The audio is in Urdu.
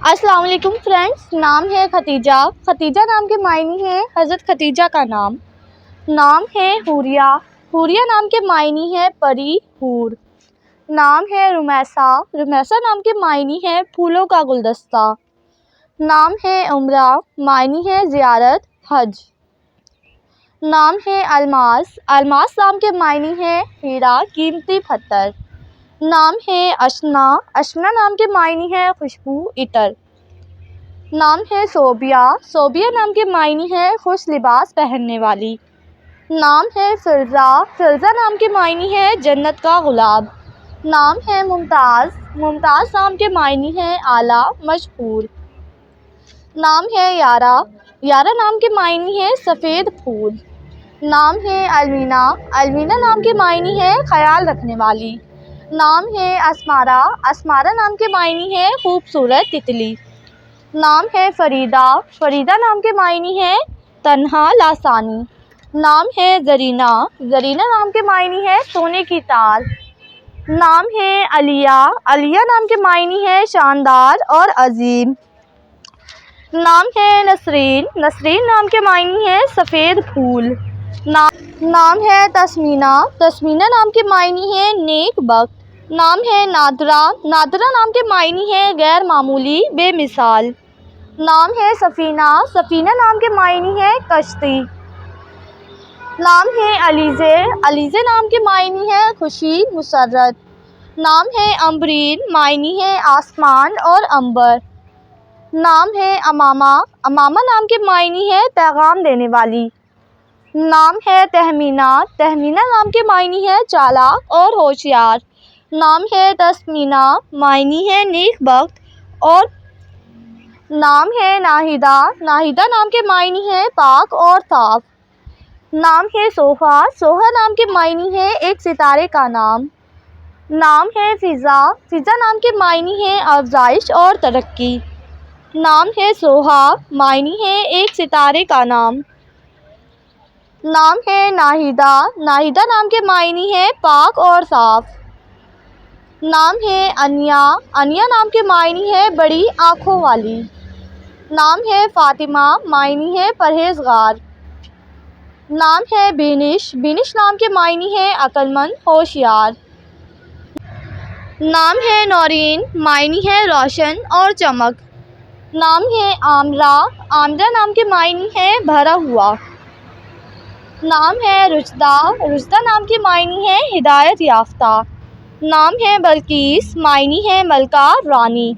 السلام علیکم فرینڈس، نام ہے ختیجہ۔ ختیجہ نام کے معنی ہے حضرت ختیجہ کا نام۔ نام ہے حوریہ۔ حوریہ نام کے معنی ہے پری، حور۔ نام ہے رمیسہ۔ رمیسہ نام کے معنی ہے پھولوں کا گلدستہ۔ نام ہے عمرہ، معنی ہے زیارت، حج۔ نام ہے الماس۔ الماس نام کے معنی ہے ہیرا، قیمتی پتھر۔ نام ہے اشنا۔ اشنا نام کے معنی ہے خوشبو، عطر۔ نام ہے صوبیہ۔ صوبیہ نام کے معنی ہے خوش لباس پہننے والی۔ نام ہے فلزہ۔ فلزہ نام کے معنی ہے جنت کا گلاب۔ نام ہے ممتاز۔ ممتاز نام کے معنی ہے اعلیٰ، مشہور۔ نام ہے یارا۔ یارا نام کے معنی ہے سفید پھول۔ نام ہے المینا۔ المینا نام کے معنی ہے خیال رکھنے والی۔ نام ہے اسمارا۔ اسمارا نام کے معنی ہے خوبصورت تتلی۔ نام ہے فریدہ۔ فریدہ نام کے معنی ہے تنہا، لاسانی۔ نام ہے زرینہ۔ زرینہ نام کے معنی ہے سونے کی تار۔ نام ہے علیہ۔ علیہ نام کے معنی ہے شاندار اور عظیم۔ نام ہے نسرین۔ نسرین نام کے معنی ہے سفید پھول۔ نام ہے تسمینہ۔ تسمینہ نام کے معنی ہے نیک بخت۔ نام ہے نادرہ۔ نادرہ نام کے معنی ہے غیر معمولی، بے مثال۔ نام ہے سفینہ۔ سفینہ نام کے معنی ہے کشتی۔ نام ہے علیزے۔ علیزے نام کے معنی ہے خوشی، مسرت۔ نام ہے عمبرین، معنی ہے آسمان اور عنبر۔ نام ہے امامہ۔ امامہ نام کے معنی ہے پیغام دینے والی۔ نام ہے تہمینہ۔ تہمینہ نام کے معنی ہے چالاک اور ہوشیار۔ نام ہے تسمینہ، معنی ہے نیک بخت اور۔ نام ہے ناہیدہ۔ ناہیدہ نام کے معنی ہے پاک اور صاف۔ نام ہے سوہا۔ سوہا نام کے معنی ہے ایک ستارے کا نام۔ نام ہے فضا۔ فضا نام کے معنی ہے افزائش اور ترقی۔ نام ہے سوہا، معنی ہے ایک ستارے کا نام۔ نام ہے ناہیدہ۔ ناہیدہ نام کے معنی ہے پاک اور صاف۔ نام ہے انیا۔ انیا نام کے معنی ہے بڑی آنکھوں والی۔ نام ہے فاطمہ، معنی ہے پرہیزگار۔ نام ہے بینش۔ بینش نام کے معنی ہے عقل مند، ہوشیار۔ نام ہے نورین، معنی ہے روشن اور چمک۔ نام ہے عامرہ۔ عامرہ نام کے معنی ہے بھرا ہوا۔ نام ہے رشدہ۔ رشدہ نام کے معنی ہے ہدایت یافتہ۔ نام ہے بلقیس، معنی ہے ملکہ، رانی۔